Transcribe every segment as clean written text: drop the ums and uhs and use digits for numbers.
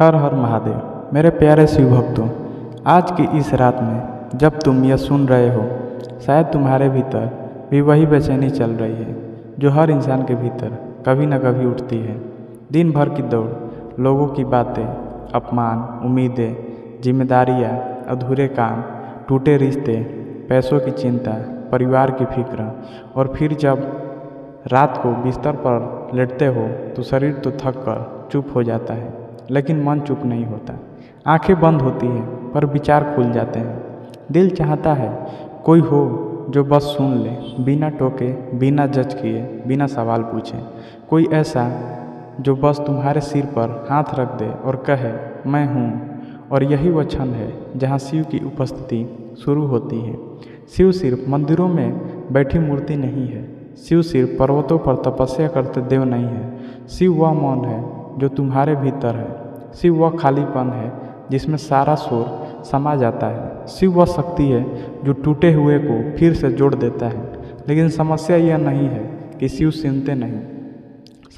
हर हर महादेव। मेरे प्यारे शिव भक्तों, आज की इस रात में जब तुम यह सुन रहे हो, शायद तुम्हारे भीतर भी वही बेचैनी चल रही है जो हर इंसान के भीतर कभी न कभी उठती है। दिन भर की दौड़, लोगों की बातें, अपमान, उम्मीदें, जिम्मेदारियाँ, अधूरे काम, टूटे रिश्ते, पैसों की चिंता, परिवार की फिक्र, और फिर जब रात को बिस्तर पर लेटते हो तो शरीर तो थक कर चुप हो जाता है, लेकिन मन चुप नहीं होता। आंखें बंद होती हैं पर विचार खुल जाते हैं। दिल चाहता है कोई हो जो बस सुन ले, बिना टोके, बिना जज किए, बिना सवाल पूछे। कोई ऐसा जो बस तुम्हारे सिर पर हाथ रख दे और कहे मैं हूँ। और यही वह क्षण है जहाँ शिव की उपस्थिति शुरू होती है। शिव सिर्फ मंदिरों में बैठी मूर्ति नहीं है। शिव सिर्फ पर्वतों पर तपस्या करते देव नहीं है। शिव वह मौन है जो तुम्हारे भीतर है। शिव वह खालीपन है जिसमें सारा शोर समा जाता है। शिव वह शक्ति है जो टूटे हुए को फिर से जोड़ देता है। लेकिन समस्या यह नहीं है कि शिव सुनते नहीं।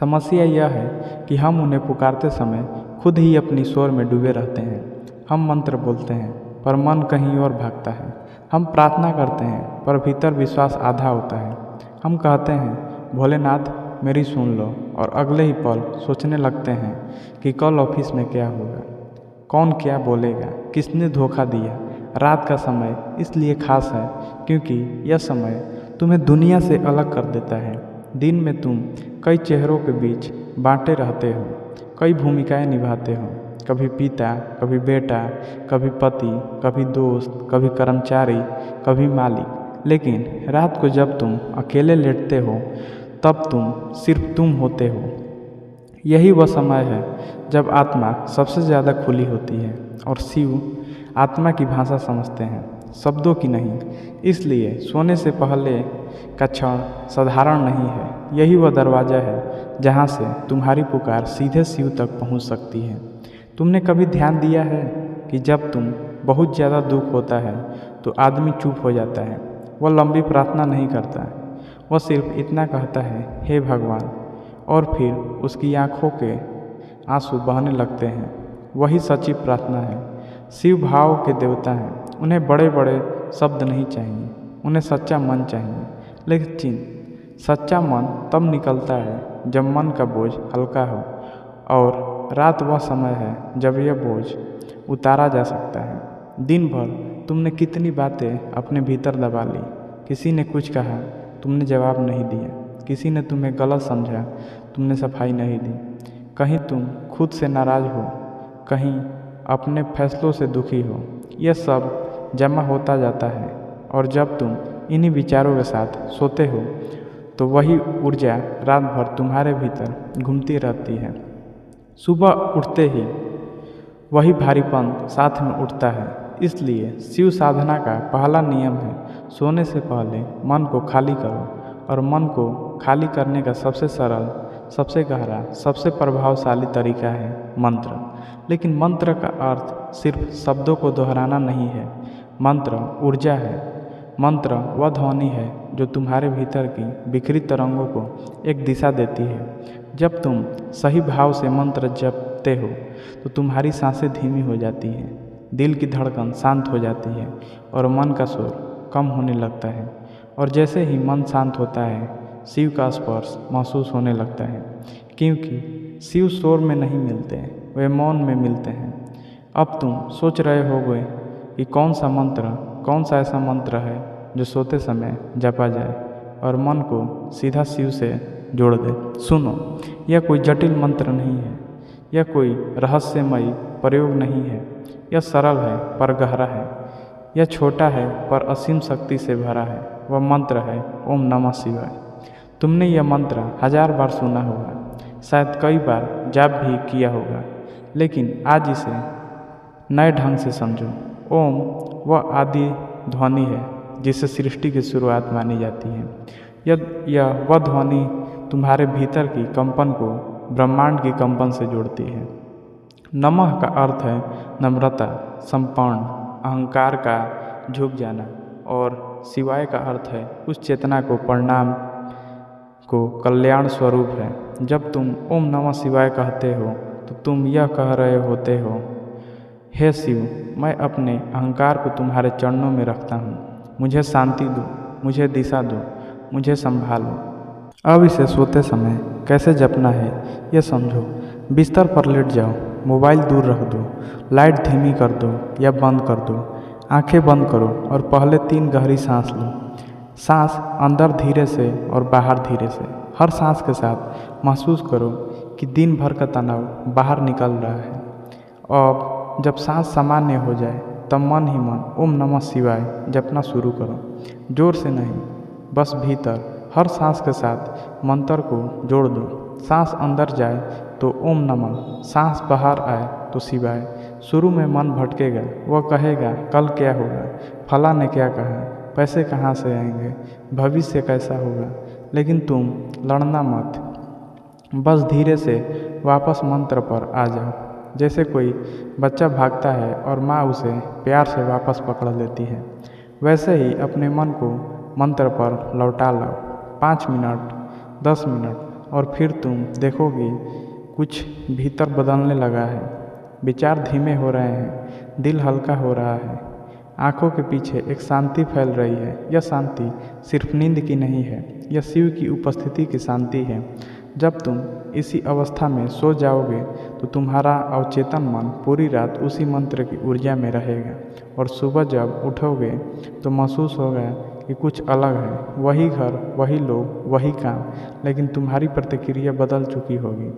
समस्या यह है कि हम उन्हें पुकारते समय खुद ही अपनी शोर में डूबे रहते हैं। हम मंत्र बोलते हैं पर मन कहीं और भागता है। हम प्रार्थना करते हैं पर भीतर विश्वास आधा होता है। हम कहते हैं भोलेनाथ मेरी सुन लो, और अगले ही पल सोचने लगते हैं कि कल ऑफिस में क्या होगा, कौन क्या बोलेगा, किसने धोखा दिया। रात का समय इसलिए खास है क्योंकि यह समय तुम्हें दुनिया से अलग कर देता है। दिन में तुम कई चेहरों के बीच बांटे रहते हो, कई भूमिकाएं निभाते हो, कभी पिता, कभी बेटा, कभी पति, कभी दोस्त, कभी कर्मचारी, कभी मालिक। लेकिन रात को जब तुम अकेले लेटते हो तब तुम सिर्फ तुम होते हो। यही वह समय है जब आत्मा सबसे ज़्यादा खुली होती है और शिव आत्मा की भाषा समझते हैं, शब्दों की नहीं। इसलिए सोने से पहले का क्षण साधारण नहीं है। यही वह दरवाज़ा है जहाँ से तुम्हारी पुकार सीधे शिव तक पहुँच सकती है। तुमने कभी ध्यान दिया है कि जब तुम बहुत ज़्यादा दुख होता है तो आदमी चुप हो जाता है। वह लंबी प्रार्थना नहीं करता, वह सिर्फ इतना कहता है हे भगवान, और फिर उसकी आँखों के आंसू बहने लगते हैं। वही सच्ची प्रार्थना है। शिव भाव के देवता हैं। उन्हें बड़े बड़े शब्द नहीं चाहिए, उन्हें सच्चा मन चाहिए। लेकिन सच्चा मन तब निकलता है जब मन का बोझ हल्का हो, और रात वह समय है जब यह बोझ उतारा जा सकता है। दिन भर तुमने कितनी बातें अपने भीतर दबा ली। किसी ने कुछ कहा, तुमने जवाब नहीं दिया। किसी ने तुम्हें गलत समझा, तुमने सफाई नहीं दी। कहीं तुम खुद से नाराज़ हो, कहीं अपने फैसलों से दुखी हो। यह सब जमा होता जाता है, और जब तुम इन्हीं विचारों के साथ सोते हो तो वही ऊर्जा रात भर तुम्हारे भीतर घूमती रहती है। सुबह उठते ही वही भारीपन साथ में उठता है। इसलिए शिव साधना का पहला नियम है सोने से पहले मन को खाली करो। और मन को खाली करने का सबसे सरल, सबसे गहरा, सबसे प्रभावशाली तरीका है मंत्र। लेकिन मंत्र का अर्थ सिर्फ शब्दों को दोहराना नहीं है। मंत्र ऊर्जा है। मंत्र वह ध्वनि है जो तुम्हारे भीतर की बिखरी तरंगों को एक दिशा देती है। जब तुम सही भाव से मंत्र जपते हो तो तुम्हारी सांसें धीमी हो जाती हैं, दिल की धड़कन शांत हो जाती है, और मन का शोर कम होने लगता है। और जैसे ही मन शांत होता है, शिव का स्पर्श महसूस होने लगता है। क्योंकि शिव शोर में नहीं मिलते, वे मौन में मिलते हैं। अब तुम सोच रहे होगे कि कौन सा ऐसा मंत्र है जो सोते समय जपा जाए और मन को सीधा शिव से जोड़ दे। सुनो, यह कोई जटिल मंत्र नहीं है, यह कोई रहस्यमयी प्रयोग नहीं है। यह सरल है पर गहरा है। यह छोटा है पर असीम शक्ति से भरा है। वह मंत्र है ओम नमः शिवाय। तुमने यह मंत्र 1000 बार सुना होगा, शायद कई बार जाप भी किया होगा, लेकिन आज इसे नए ढंग से समझो। ओम वह आदि ध्वनि है जिसे सृष्टि की शुरुआत मानी जाती है। यह वह ध्वनि तुम्हारे भीतर की कंपन को ब्रह्मांड की कंपन से जोड़ती है। नमः का अर्थ है नम्रता, समर्पण, अहंकार का झुक जाना, और शिवाय का अर्थ है उस चेतना को प्रणाम को कल्याण स्वरूप है। जब तुम ओम नमः शिवाय कहते हो तो तुम यह कह रहे होते हो, हे शिव, मैं अपने अहंकार को तुम्हारे चरणों में रखता हूँ, मुझे शांति दो, मुझे दिशा दो, मुझे संभालो। अब इसे सोते समय कैसे जपना है ये समझो। बिस्तर पर लेट जाओ, मोबाइल दूर रख दो, लाइट धीमी कर दो या बंद कर दो, आंखें बंद करो और पहले 3 गहरी सांस लो। सांस अंदर धीरे से और बाहर धीरे से। हर सांस के साथ महसूस करो कि दिन भर का तनाव बाहर निकल रहा है। अब जब सांस सामान्य हो जाए तब मन ही मन ओम नमः शिवाय जपना शुरू करो। जोर से नहीं, बस भीतर। हर सांस के साथ मंत्र को जोड़ दो। सांस अंदर जाए तो ओम नमः, सांस बाहर आए तो शिवाय। शुरू में मन भटकेगा, वह कहेगा कल क्या होगा, फला ने क्या कहा, पैसे कहाँ से आएंगे, भविष्य कैसा होगा। लेकिन तुम लड़ना मत, बस धीरे से वापस मंत्र पर आ जाओ। जैसे कोई बच्चा भागता है और माँ उसे प्यार से वापस पकड़ लेती है, वैसे ही अपने मन को मंत्र पर लौटा लाओ। 5 मिनट, 10 मिनट और फिर तुम देखोगे कुछ भीतर बदलने लगा है। विचार धीमे हो रहे हैं, दिल हल्का हो रहा है, आँखों के पीछे एक शांति फैल रही है। यह शांति सिर्फ नींद की नहीं है, यह शिव की उपस्थिति की शांति है। जब तुम इसी अवस्था में सो जाओगे तो तुम्हारा अवचेतन मन पूरी रात उसी मंत्र की ऊर्जा में रहेगा और सुबह जब उठोगे तो महसूस होगा कि कुछ अलग है। वही घर, वही लोग, वही काम, लेकिन तुम्हारी प्रतिक्रिया बदल चुकी होगी।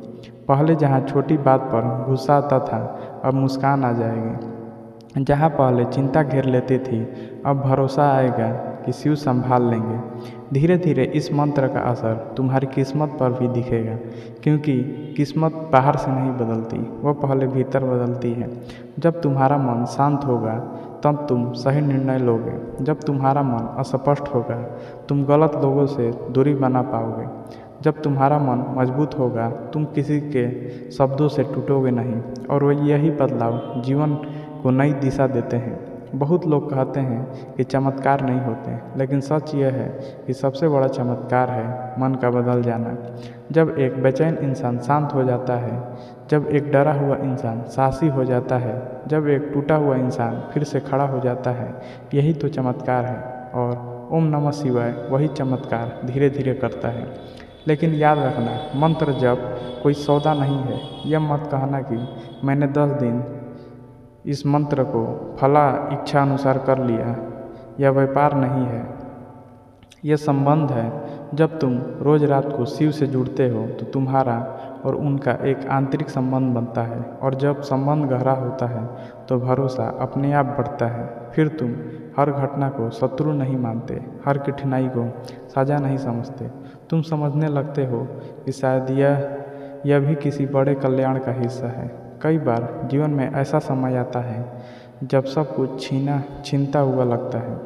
पहले जहाँ छोटी बात पर गुस्सा आता था, अब मुस्कान आ जाएगी। जहाँ पहले चिंता घेर लेती थी, अब भरोसा आएगा कि शिव संभाल लेंगे। धीरे धीरे इस मंत्र का असर तुम्हारी किस्मत पर भी दिखेगा, क्योंकि किस्मत बाहर से नहीं बदलती, वह पहले भीतर बदलती है। जब तुम्हारा मन शांत होगा तब तुम सही निर्णय लोगे। जब तुम्हारा मन अस्पष्ट होगा तुम गलत लोगों से दूरी बना पाओगे। जब तुम्हारा मन मजबूत होगा तुम किसी के शब्दों से टूटोगे नहीं, और वह यही बदलाव जीवन को नई दिशा देते हैं। बहुत लोग कहते हैं कि चमत्कार नहीं होते, लेकिन सच यह है कि सबसे बड़ा चमत्कार है मन का बदल जाना। जब एक बेचैन इंसान शांत हो जाता है, जब एक डरा हुआ इंसान साहसी हो जाता है, जब एक टूटा हुआ इंसान फिर से खड़ा हो जाता है, यही तो चमत्कार है। और ओम नमः शिवाय वही चमत्कार धीरे धीरे करता है। लेकिन याद रखना, मंत्र जप कोई सौदा नहीं है। यह मत कहना कि मैंने 10 दिन इस मंत्र को फला इच्छा अनुसार कर लिया। यह व्यापार नहीं है, यह संबंध है। जब तुम रोज रात को शिव से जुड़ते हो तो तुम्हारा और उनका एक आंतरिक संबंध बनता है, और जब संबंध गहरा होता है तो भरोसा अपने आप बढ़ता है। फिर तुम हर घटना को शत्रु नहीं मानते, हर कठिनाई को साझा नहीं समझते। तुम समझने लगते हो कि शायद यह भी किसी बड़े कल्याण का हिस्सा है। कई बार जीवन में ऐसा समय आता है जब सब कुछ छीनता हुआ लगता है।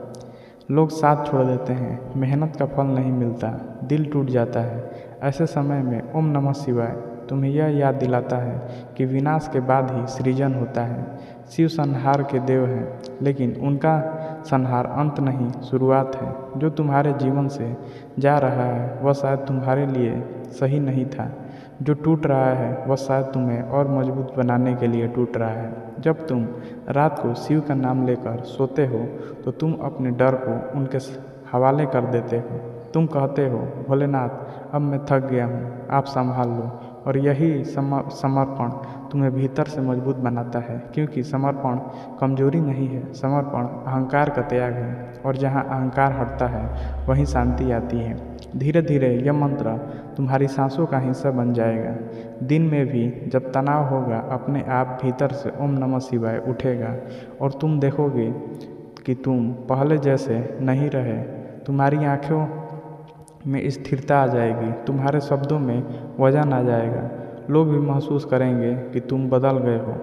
लोग साथ छोड़ देते हैं, मेहनत का फल नहीं मिलता, दिल टूट जाता है। ऐसे समय में ओम नमः शिवाय तुम्हें यह याद दिलाता है कि विनाश के बाद ही सृजन होता है। शिव संहार के देव हैं, लेकिन उनका संहार अंत नहीं, शुरुआत है। जो तुम्हारे जीवन से जा रहा है वह शायद तुम्हारे लिए सही नहीं था। जो टूट रहा है वह शायद तुम्हें और मजबूत बनाने के लिए टूट रहा है। जब तुम रात को शिव का नाम लेकर सोते हो तो तुम अपने डर को उनके हवाले कर देते हो। तुम कहते हो, भोलेनाथ अब मैं थक गया हूँ, आप संभाल लो। और यही समर्पण तुम्हें भीतर से मजबूत बनाता है, क्योंकि समर्पण कमजोरी नहीं है, समर्पण अहंकार का त्याग है। और जहाँ अहंकार हटता है वहीं शांति आती है। धीरे धीरे यह मंत्र तुम्हारी सांसों का हिस्सा बन जाएगा। दिन में भी जब तनाव होगा, अपने आप भीतर से ओम नमः शिवाय उठेगा और तुम देखोगे कि तुम पहले जैसे नहीं रहे। तुम्हारी आँखों में स्थिरता आ जाएगी, तुम्हारे शब्दों में वजन आ जाएगा। लोग भी महसूस करेंगे कि तुम बदल गए हो,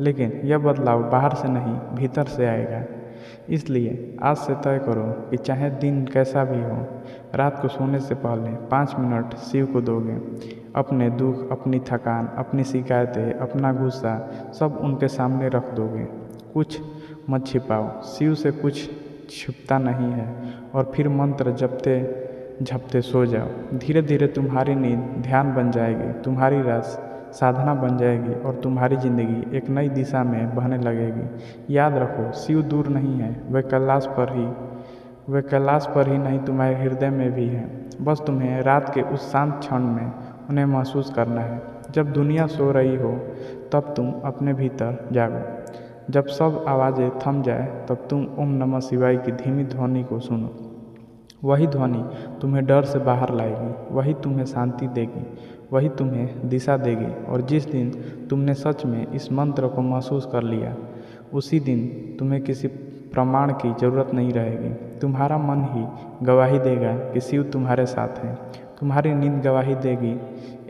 लेकिन यह बदलाव बाहर से नहीं, भीतर से आएगा। इसलिए आज से तय करो कि चाहे दिन कैसा भी हो, रात को सोने से पहले 5 मिनट शिव को दोगे। अपने दुख, अपनी थकान, अपनी शिकायतें, अपना गुस्सा सब उनके सामने रख दोगे। कुछ मत छिपाओ, शिव से कुछ छिपता नहीं है। और फिर मंत्र जपते झपते सो जाओ। धीरे धीरे तुम्हारी नींद ध्यान बन जाएगी, तुम्हारी रात साधना बन जाएगी और तुम्हारी ज़िंदगी एक नई दिशा में बहने लगेगी। याद रखो, शिव दूर नहीं है, वे कैलाश पर ही नहीं तुम्हारे हृदय में भी है। बस तुम्हें रात के उस शांत क्षण में उन्हें महसूस करना है। जब दुनिया सो रही हो तब तुम अपने भीतर जागो। जब सब आवाज़ें थम जाए तब तुम ओम नमः शिवाय की धीमी ध्वनि को सुनो। वही ध्वनि तुम्हें डर से बाहर लाएगी, वही तुम्हें शांति देगी, वही तुम्हें दिशा देगी। और जिस दिन तुमने सच में इस मंत्र को महसूस कर लिया, उसी दिन तुम्हें किसी प्रमाण की ज़रूरत नहीं रहेगी। तुम्हारा मन ही गवाही देगा कि शिव तुम्हारे साथ है। तुम्हारी नींद गवाही देगी,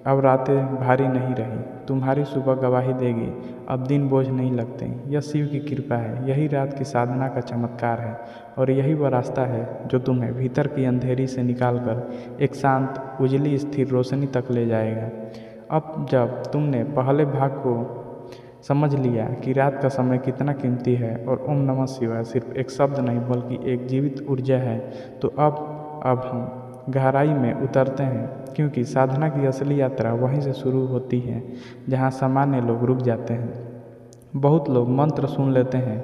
अब रातें भारी नहीं रही। तुम्हारी सुबह गवाही देगी, अब दिन बोझ नहीं लगते। यह शिव की कृपा है, यही रात की साधना का चमत्कार है और यही वह रास्ता है जो तुम्हें भीतर की अंधेरी से निकालकर एक शांत, उजली, स्थिर रोशनी तक ले जाएगा। अब जब तुमने पहले भाग को समझ लिया कि रात का समय कितना कीमती है और ओम नमः शिवाय सिर्फ एक शब्द नहीं बल्कि एक जीवित ऊर्जा है, तो अब हम गहराई में उतरते हैं, क्योंकि साधना की असली यात्रा वहीं से शुरू होती है जहां सामान्य लोग रुक जाते हैं। बहुत लोग मंत्र सुन लेते हैं,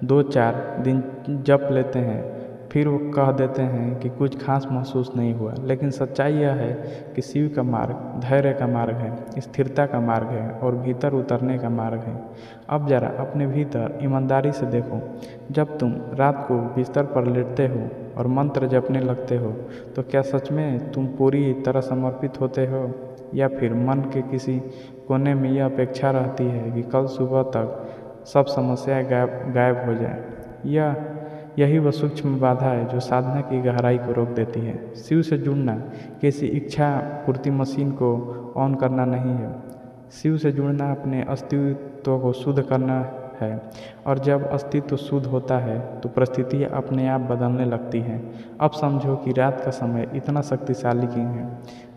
2-4 दिन जप लेते हैं, फिर वो कह देते हैं कि कुछ खास महसूस नहीं हुआ। लेकिन सच्चाई यह है कि शिव का मार्ग धैर्य का मार्ग है, स्थिरता का मार्ग है और भीतर उतरने का मार्ग है। अब जरा अपने भीतर ईमानदारी से देखो। जब तुम रात को बिस्तर पर लेटते हो और मंत्र जपने लगते हो, तो क्या सच में तुम पूरी तरह समर्पित होते हो, या फिर मन के किसी कोने में यह अपेक्षा रहती है कि कल सुबह तक सब समस्याएं गायब हो जाए? यही वह सूक्ष्म बाधा है जो साधना की गहराई को रोक देती है। शिव से जुड़ना किसी इच्छा पूर्ति मशीन को ऑन करना नहीं है। शिव से जुड़ना अपने अस्तित्व को शुद्ध करना है, और जब अस्तित्व शुद्ध होता है तो परिस्थितियाँ अपने आप बदलने लगती हैं। अब समझो कि रात का समय इतना शक्तिशाली क्यों है।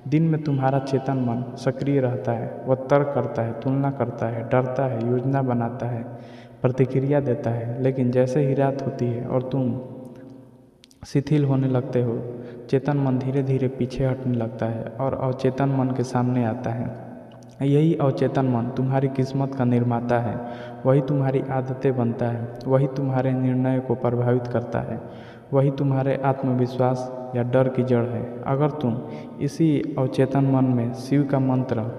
दिन में तुम्हारा चेतन मन सक्रिय रहता है, वह तर्क करता है, तुलना करता है, डरता है, योजना बनाता है, प्रतिक्रिया देता है। लेकिन जैसे ही रात होती है और तुम शिथिल होने लगते हो, चेतन मन धीरे धीरे पीछे हटने लगता है और अवचेतन मन के सामने आता है। यही अवचेतन मन तुम्हारी किस्मत का निर्माता है, वही तुम्हारी आदतें बनता है, वही तुम्हारे निर्णय को प्रभावित करता है, वही तुम्हारे आत्मविश्वास या डर की जड़ है। अगर तुम इसी अवचेतन मन में शिव का मंत्र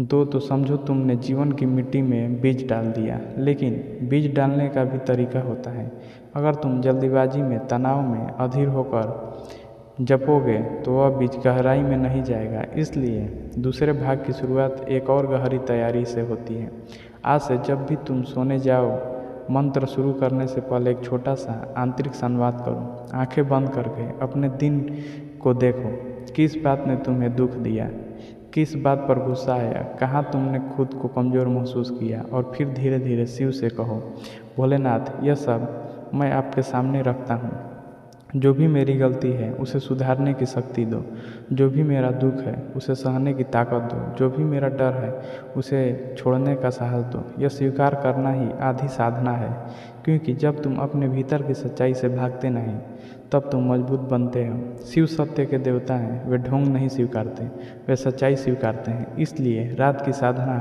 दो तो समझो तुमने जीवन की मिट्टी में बीज डाल दिया। लेकिन बीज डालने का भी तरीका होता है। अगर तुम जल्दीबाजी में, तनाव में अधीर होकर जपोगे तो वह बीज गहराई में नहीं जाएगा। इसलिए दूसरे भाग की शुरुआत एक और गहरी तैयारी से होती है। आज से जब भी तुम सोने जाओ, मंत्र शुरू करने से पहले एक छोटा सा आंतरिक संवाद करो। आंखें बंद करके अपने दिन को देखो, किस बात ने तुम्हें दुख दिया, किस बात पर गुस्सा आया, कहाँ तुमने खुद को कमज़ोर महसूस किया। और फिर धीरे धीरे शिव से कहो, भोलेनाथ, यह सब मैं आपके सामने रखता हूँ। जो भी मेरी गलती है उसे सुधारने की शक्ति दो, जो भी मेरा दुख है उसे सहने की ताकत दो, जो भी मेरा डर है उसे छोड़ने का साहस दो। यह स्वीकार करना ही आधी साधना है, क्योंकि जब तुम अपने भीतर की सच्चाई से भागते नहीं तब तुम मजबूत बनते हो। शिव सत्य के देवता हैं, वे ढोंग नहीं स्वीकारते, वे सच्चाई स्वीकारते हैं। इसलिए रात की साधना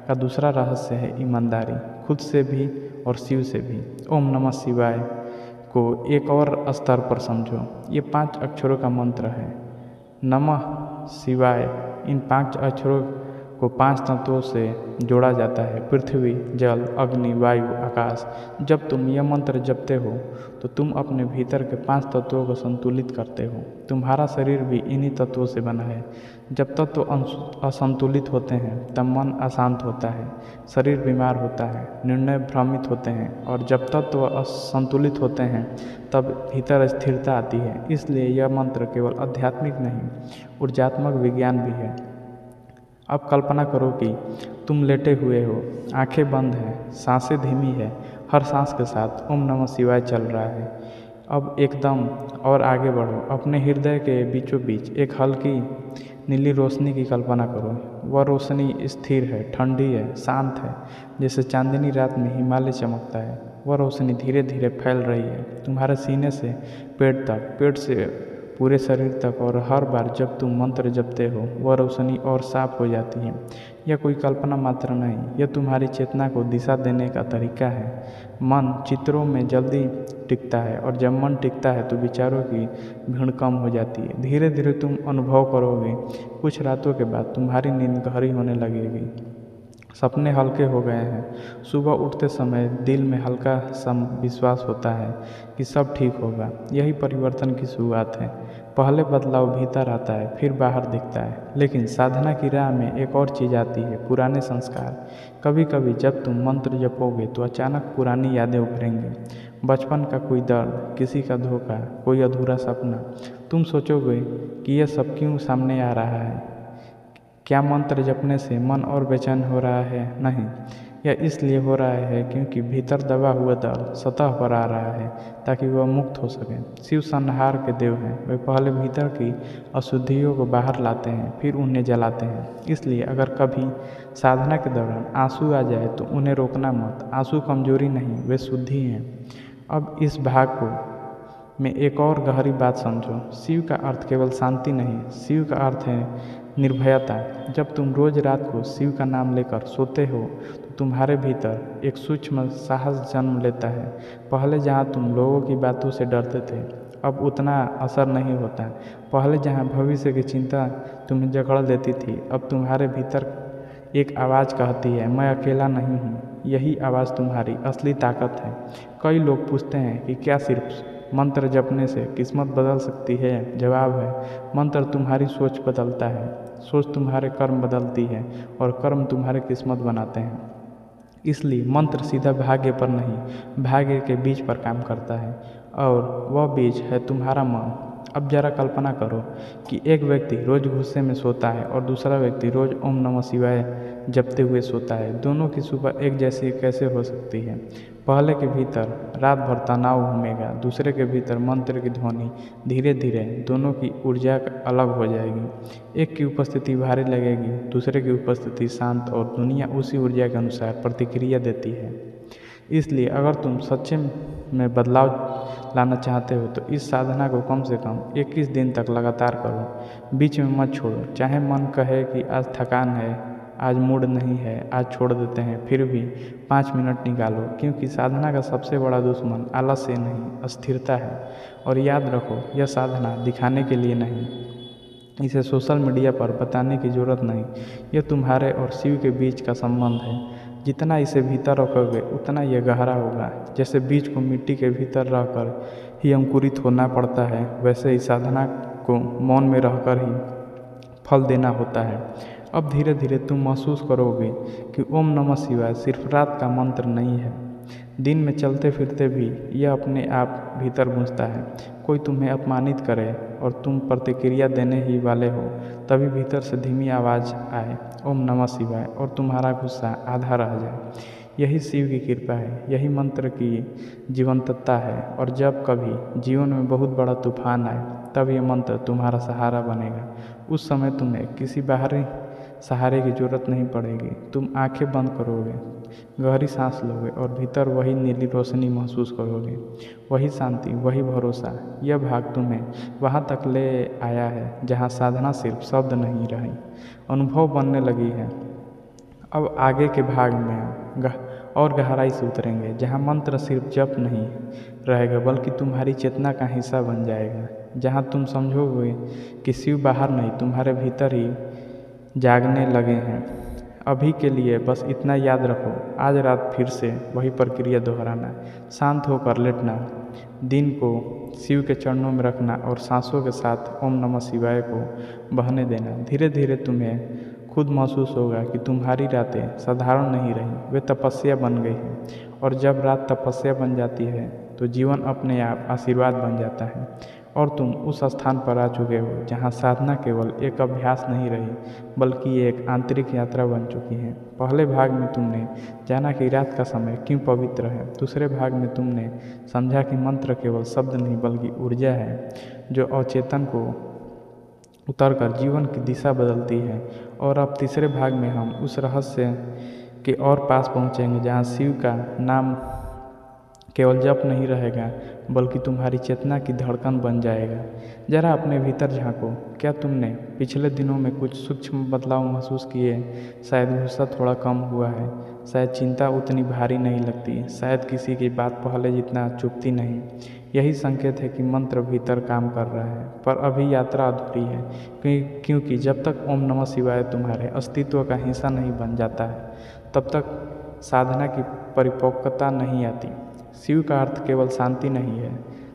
का दूसरा रहस्य है ईमानदारी, खुद से भी और शिव से भी। ओम नमः शिवाय को एक और स्तर पर समझो। ये 5 अक्षरों का मंत्र है। नमः शिवाय, इन 5 अक्षरों को 5 तत्वों से जोड़ा जाता है: पृथ्वी, जल, अग्नि, वायु, आकाश। जब तुम यह मंत्र जपते हो तो तुम अपने भीतर के 5 तत्वों को संतुलित करते हो। तुम्हारा शरीर भी इन्हीं तत्वों से बना है। जब तत्व असंतुलित होते हैं तब मन अशांत होता है, शरीर बीमार होता है, निर्णय भ्रमित होते हैं, और जब तत्व असंतुलित होते हैं तब भीतर स्थिरता आती है। इसलिए यह मंत्र केवल आध्यात्मिक नहीं, ऊर्जात्मक विज्ञान भी है। अब कल्पना करो कि तुम लेटे हुए हो, आंखें बंद हैं, सांसें धीमी है, हर सांस के साथ ओम नमः शिवाय चल रहा है। अब एकदम और आगे बढ़ो, अपने हृदय के बीचों बीच एक हल्की नीली रोशनी की कल्पना करो। वह रोशनी स्थिर है, ठंडी है, शांत है, जैसे चांदनी रात में हिमालय चमकता है। वह रोशनी धीरे धीरे फैल रही है, तुम्हारे सीने से पेट तक, पेट से पूरे शरीर तक, और हर बार जब तुम मंत्र जपते हो वह रोशनी और साफ हो जाती है। यह कोई कल्पना मात्र नहीं, यह तुम्हारी चेतना को दिशा देने का तरीका है। मन चित्रों में जल्दी टिकता है, और जब मन टिकता है तो विचारों की भीड़ कम हो जाती है। धीरे धीरे तुम अनुभव करोगे, कुछ रातों के बाद तुम्हारी नींद गहरी होने लगेगी, सपने हल्के हो गए हैं। सुबह उठते समय दिल में हल्का सा विश्वास होता है कि सब ठीक होगा। यही परिवर्तन की शुरुआत है। पहले बदलाव भीतर आता है, फिर बाहर दिखता है। लेकिन साधना की राह में एक और चीज़ आती है, पुराने संस्कार। कभी कभी जब तुम मंत्र जपोगे तो अचानक पुरानी यादें उभरेंगी। बचपन का कोई दर्द, किसी का धोखा, कोई अधूरा सपना। तुम सोचोगे कि यह सब क्यों सामने आ रहा है। क्या मंत्र जपने से मन और बेचैन हो रहा है? नहीं, यह इसलिए हो रहा है क्योंकि भीतर दबा हुआ दर्द सतह पर आ रहा है, ताकि वह मुक्त हो सके। शिव संहार के देव हैं। वे पहले भीतर की अशुद्धियों को बाहर लाते हैं, फिर उन्हें जलाते हैं। इसलिए अगर कभी साधना के दौरान आंसू आ जाए तो उन्हें रोकना मत। आंसू कमजोरी नहीं, वे शुद्धि हैं। अब इस भाग को में एक और गहरी बात समझो। शिव का अर्थ केवल शांति नहीं, शिव का अर्थ है निर्भयता। जब तुम रोज रात को शिव का नाम लेकर सोते हो तो तुम्हारे भीतर एक सूक्ष्म साहस जन्म लेता है। पहले जहाँ तुम लोगों की बातों से डरते थे, अब उतना असर नहीं होता। पहले जहाँ भविष्य की चिंता तुम्हें जकड़ देती थी, अब तुम्हारे भीतर एक आवाज़ कहती है, मैं अकेला नहीं हूँ। यही आवाज़ तुम्हारी असली ताकत है। कई लोग पूछते हैं कि क्या सिर्फ मंत्र जपने से किस्मत बदल सकती है? जवाब है, मंत्र तुम्हारी सोच बदलता है, सोच तुम्हारे कर्म बदलती है, और कर्म तुम्हारे किस्मत बनाते हैं। इसलिए मंत्र सीधा भाग्य पर नहीं, भाग्य के बीज पर काम करता है, और वह बीज है तुम्हारा मन। अब जरा कल्पना करो कि एक व्यक्ति रोज़ गुस्से में सोता है और दूसरा व्यक्ति रोज़ ओम नमः शिवाय जपते हुए सोता है। दोनों की सुबह एक जैसी कैसे हो सकती है? पहले के भीतर रात भर तनाव घूमेगा, दूसरे के भीतर मंत्र की ध्वनि। धीरे धीरे दोनों की ऊर्जा अलग हो जाएगी। एक की उपस्थिति भारी लगेगी, दूसरे की उपस्थिति शांत, और दुनिया उसी ऊर्जा के अनुसार प्रतिक्रिया देती है। इसलिए अगर तुम सच्चे में बदलाव लाना चाहते हो तो इस साधना को कम से कम 21 दिन तक लगातार करो। बीच में मत छोड़ो। चाहे मन कहे कि आज थकान है, आज मूड नहीं है, आज छोड़ देते हैं, फिर भी 5 मिनट निकालो। क्योंकि साधना का सबसे बड़ा दुश्मन आलस्य नहीं, अस्थिरता है। और याद रखो, यह साधना दिखाने के लिए नहीं, इसे सोशल मीडिया पर बताने की ज़रूरत नहीं। यह तुम्हारे और शिव के बीच का संबंध है। जितना इसे भीतर रखोगे उतना यह गहरा होगा। जैसे बीज को मिट्टी के भीतर रहकर ही अंकुरित होना पड़ता है, वैसे ही साधना को मौन में रहकर ही फल देना होता है। अब धीरे धीरे तुम महसूस करोगे कि ओम नमः शिवाय सिर्फ रात का मंत्र नहीं है। दिन में चलते फिरते भी यह अपने आप भीतर गूंजता है। कोई तुम्हें अपमानित करे और तुम प्रतिक्रिया देने ही वाले हो, तभी भीतर से धीमी आवाज़ आए, ओम नमः शिवाय, और तुम्हारा गुस्सा आधा रह जाए। यही शिव की कृपा है, यही मंत्र की जीवंतता है। और जब कभी जीवन में बहुत बड़ा तूफान आए, तब यह मंत्र तुम्हारा सहारा बनेगा। उस समय तुम्हें किसी बाहरी सहारे की जरूरत नहीं पड़ेगी। तुम आंखें बंद करोगे, गहरी सांस लोगे, और भीतर वही नीली रोशनी महसूस करोगे, वही शांति, वही भरोसा। यह भाग तुम्हें वहाँ तक ले आया है जहाँ साधना सिर्फ शब्द नहीं रही, अनुभव बनने लगी है। अब आगे के भाग में और गहराई से उतरेंगे, जहाँ मंत्र सिर्फ जप नहीं रहेगा बल्कि तुम्हारी चेतना का हिस्सा बन जाएगा। जहाँ तुम समझोगे कि शिव बाहर नहीं, तुम्हारे भीतर ही जागने लगे हैं। अभी के लिए बस इतना याद रखो, आज रात फिर से वही प्रक्रिया दोहराना। शांत होकर लेटना, दिन को शिव के चरणों में रखना, और सांसों के साथ ओम नमः शिवाय को बहने देना। धीरे धीरे तुम्हें खुद महसूस होगा कि तुम्हारी रातें साधारण नहीं रहीं, वे तपस्या बन गई हैं। और जब रात तपस्या बन जाती है तो जीवन अपने आप आशीर्वाद बन जाता है। और तुम उस स्थान पर आ चुके हो जहाँ साधना केवल एक अभ्यास नहीं रही, बल्कि एक आंतरिक यात्रा बन चुकी है। पहले भाग में तुमने जाना कि रात का समय क्यों पवित्र है। दूसरे भाग में तुमने समझा कि मंत्र केवल शब्द नहीं बल्कि ऊर्जा है, जो अचेतन को उतरकर जीवन की दिशा बदलती है। और अब तीसरे भाग में हम उस रहस्य के और पास पहुँचेंगे जहाँ शिव का नाम केवल जप नहीं रहेगा बल्कि तुम्हारी चेतना की धड़कन बन जाएगा। जरा अपने भीतर झांको, क्या तुमने पिछले दिनों में कुछ सूक्ष्म बदलाव महसूस किए? शायद गुस्सा थोड़ा कम हुआ है, शायद चिंता उतनी भारी नहीं लगती, शायद किसी की बात पहले जितना चुभती नहीं। यही संकेत है कि मंत्र भीतर काम कर रहा है, पर अभी यात्रा अधूरी है, क्योंकि जब तक ओम नमः शिवाय तुम्हारे अस्तित्व का हिस्सा नहीं बन जाता है तब तक साधना की परिपक्वता नहीं आती। शिव का अर्थ केवल शांति नहीं है,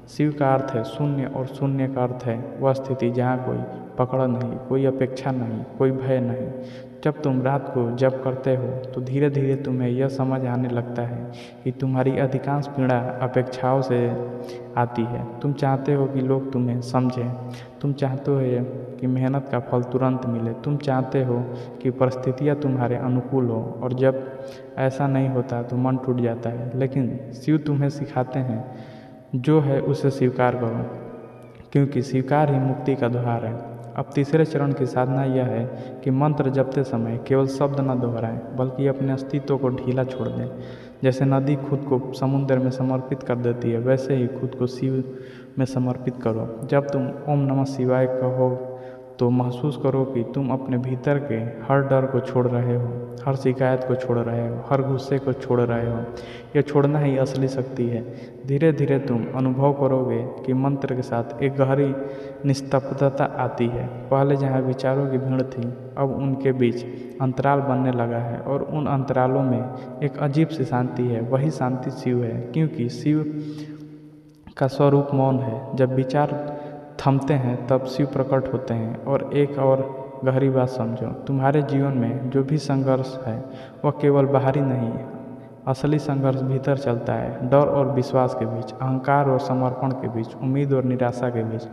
शिव का अर्थ है शून्य, और शून्य का अर्थ है वह स्थिति जहाँ कोई पकड़ नहीं, कोई अपेक्षा नहीं, कोई भय नहीं। जब तुम रात को जप करते हो तो धीरे धीरे तुम्हें यह समझ आने लगता है कि तुम्हारी अधिकांश पीड़ा अपेक्षाओं से आती है। तुम चाहते हो कि लोग तुम्हें समझें, तुम चाहते हो कि मेहनत का फल तुरंत मिले, तुम चाहते हो कि परिस्थितियाँ तुम्हारे अनुकूल हो, और जब ऐसा नहीं होता तो मन टूट जाता है। लेकिन शिव तुम्हें सिखाते हैं जो है उसे स्वीकार करो, क्योंकि स्वीकार ही मुक्ति का द्वार है। अब तीसरे चरण की साधना यह है कि मंत्र जपते समय केवल शब्द न दोहराएं, बल्कि अपने अस्तित्व को ढीला छोड़ दें। जैसे नदी खुद को समुद्र में समर्पित कर देती है, वैसे ही खुद को शिव में समर्पित करो। जब तुम ओम नमः शिवाय कहो तो महसूस करो कि तुम अपने भीतर के हर डर को छोड़ रहे हो, हर शिकायत को छोड़ रहे हो, हर गुस्से को छोड़ रहे हो। यह छोड़ना ही असली शक्ति है। धीरे धीरे तुम अनुभव करोगे कि मंत्र के साथ एक गहरी निस्तब्धता आती है। पहले जहाँ विचारों की भीड़ थी, अब उनके बीच अंतराल बनने लगा है, और उन अंतरालों में एक अजीब सी शांति है। वही शांति शिव है, क्योंकि शिव का स्वरूप मौन है। जब विचार थमते हैं तब शिव प्रकट होते हैं। और एक और गहरी बात समझो, तुम्हारे जीवन में जो भी संघर्ष है वह केवल बाहरी नहीं है, असली संघर्ष भीतर चलता है। डर और विश्वास के बीच, अहंकार और समर्पण के बीच, उम्मीद और निराशा के बीच।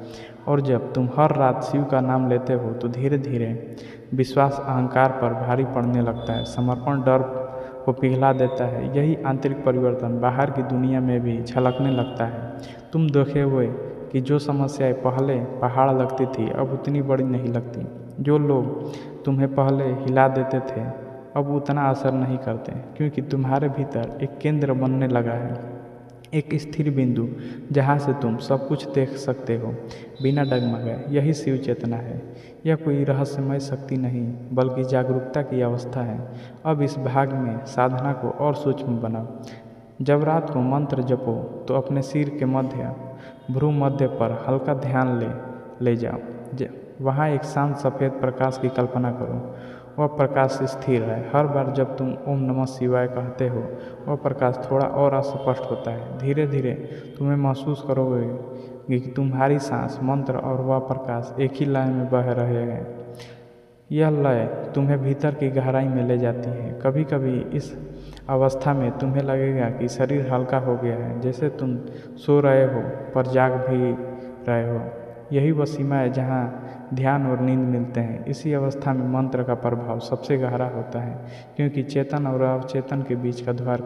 और जब तुम हर रात शिव का नाम लेते हो तो धीरे धीरे विश्वास अहंकार पर भारी पड़ने लगता है, समर्पण डर को पिघला देता है। यही आंतरिक परिवर्तन बाहर की दुनिया में भी झलकने लगता है। तुम देखे हुए कि जो समस्याएं पहले पहाड़ लगती थी अब उतनी बड़ी नहीं लगती। जो लोग तुम्हें पहले हिला देते थे अब उतना असर नहीं करते, क्योंकि तुम्हारे भीतर एक केंद्र बनने लगा है, एक स्थिर बिंदु जहाँ से तुम सब कुछ देख सकते हो बिना डगमगाए। यही शिव चेतना है। यह कोई रहस्यमय शक्ति नहीं बल्कि जागरूकता की अवस्था है। अब इस भाग में साधना को और सूक्ष्म बनाओ। जब रात को मंत्र जपो तो अपने सिर के मध्य भ्रू मध्य पर हल्का ध्यान ले जाओ। वहाँ एक शांत सफ़ेद प्रकाश की कल्पना करो। वह प्रकाश स्थिर है। हर बार जब तुम ओम नमः शिवाय कहते हो वह प्रकाश थोड़ा और अस्पष्ट होता है। धीरे धीरे तुम्हें महसूस करोगे कि तुम्हारी सांस, मंत्र और वह प्रकाश एक ही लय में बह रहे हैं। यह लय तुम्हें भीतर की गहराई में ले जाती है। कभी कभी इस अवस्था में तुम्हें लगेगा कि शरीर हल्का हो गया है, जैसे तुम सो रहे हो पर जाग भी रहे हो। यही वह सीमा है जहाँ ध्यान और नींद मिलते हैं। इसी अवस्था में मंत्र का प्रभाव सबसे गहरा होता है, क्योंकि चेतन और अवचेतन के बीच का द्वार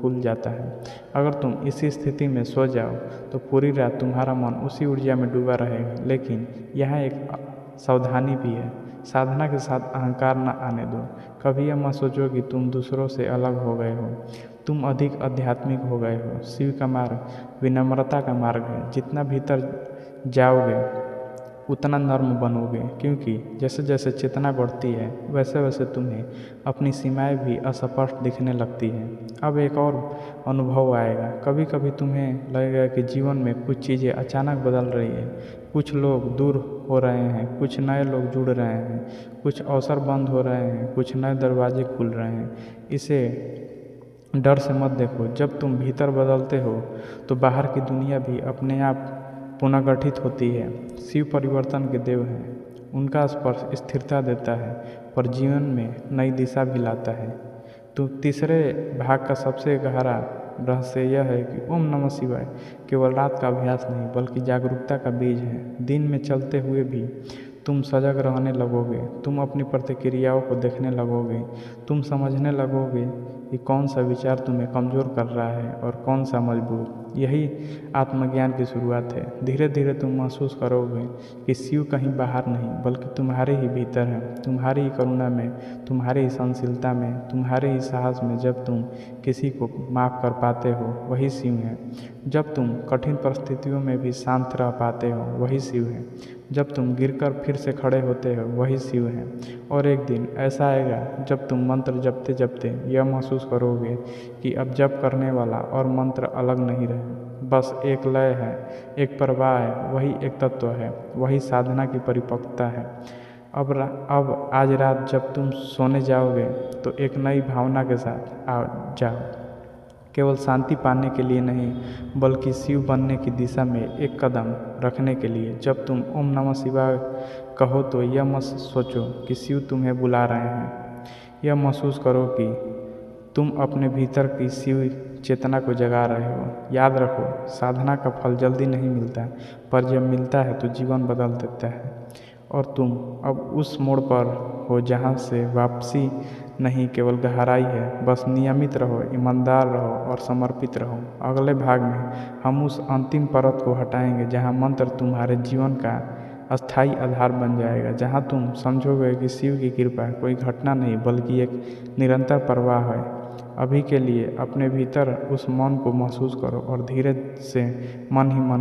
खुल जाता है। अगर तुम इसी स्थिति में सो जाओ तो पूरी रात तुम्हारा मन उसी ऊर्जा में डूबा रहेगा। लेकिन यहाँ एक सावधानी भी है, साधना के साथ अहंकार न आने दो। कभी यह मत सोचो कि तुम दूसरों से अलग हो गए हो, तुम अधिक आध्यात्मिक हो गए हो। शिव का मार्ग विनम्रता का मार्ग है। जितना भीतर जाओगे उतना नर्म बनोगे, क्योंकि जैसे जैसे चेतना बढ़ती है वैसे वैसे तुम्हें अपनी सीमाएं भी अस्पष्ट दिखने लगती हैं। अब एक और अनुभव आएगा। कभी कभी तुम्हें लगेगा कि जीवन में कुछ चीज़ें अचानक बदल रही है। कुछ लोग दूर हो रहे हैं, कुछ नए लोग जुड़ रहे हैं, कुछ अवसर बंद हो रहे हैं, कुछ नए दरवाजे खुल रहे हैं। इसे डर से मत देखो। जब तुम भीतर बदलते हो तो बाहर की दुनिया भी अपने आप पुनर्गठित होती है। शिव परिवर्तन के देव हैं। उनका स्पर्श स्थिरता देता है, पर जीवन में नई दिशा भी लाता है। तो तीसरे भाग का सबसे गहरा रहस्य यह है कि ओम नमः शिवाय केवल रात का अभ्यास नहीं बल्कि जागरूकता का बीज है। दिन में चलते हुए भी तुम सजग रहने लगोगे, तुम अपनी प्रतिक्रियाओं को देखने लगोगे, तुम समझने लगोगे कि कौन सा विचार तुम्हें कमज़ोर कर रहा है और कौन सा मजबूत। यही आत्मज्ञान की शुरुआत है। धीरे धीरे तुम महसूस करोगे कि शिव कहीं बाहर नहीं बल्कि तुम्हारे ही भीतर है, तुम्हारी ही करुणा में, तुम्हारी ही सहनशीलता में, तुम्हारे ही साहस में। जब तुम किसी को माफ़ कर पाते हो वही शिव है। जब तुम कठिन परिस्थितियों में भी शांत रह पाते हो वही शिव है। जब तुम गिरकर फिर से खड़े होते हो वही शिव है। और एक दिन ऐसा आएगा जब तुम मंत्र जपते जपते यह महसूस करोगे कि अब जप करने वाला और मंत्र अलग नहीं रहे, बस एक लय है, एक प्रवाह है, वही एक तत्व है, वही साधना की परिपक्वता है। अब आज रात जब तुम सोने जाओगे तो एक नई भावना के साथ आ जाओ, केवल शांति पाने के लिए नहीं बल्कि शिव बनने की दिशा में एक कदम रखने के लिए। जब तुम ओम नमः शिवाय कहो तो यह मत सोचो कि शिव तुम्हें बुला रहे हैं, यह महसूस करो कि तुम अपने भीतर की शिव चेतना को जगा रहे हो। याद रखो, साधना का फल जल्दी नहीं मिलता, पर जब मिलता है तो जीवन बदल देता है। और तुम अब उस मोड़ पर हो जहाँ से वापसी नहीं, केवल गहराई है। बस नियमित रहो, ईमानदार रहो और समर्पित रहो। अगले भाग में हम उस अंतिम परत को हटाएंगे जहाँ मंत्र तुम्हारे जीवन का अस्थायी आधार बन जाएगा, जहाँ तुम समझोगे कि शिव की कृपा कोई घटना नहीं बल्कि एक निरंतर प्रवाह है। अभी के लिए अपने भीतर उस मौन को महसूस करो और धीरे से मन ही मन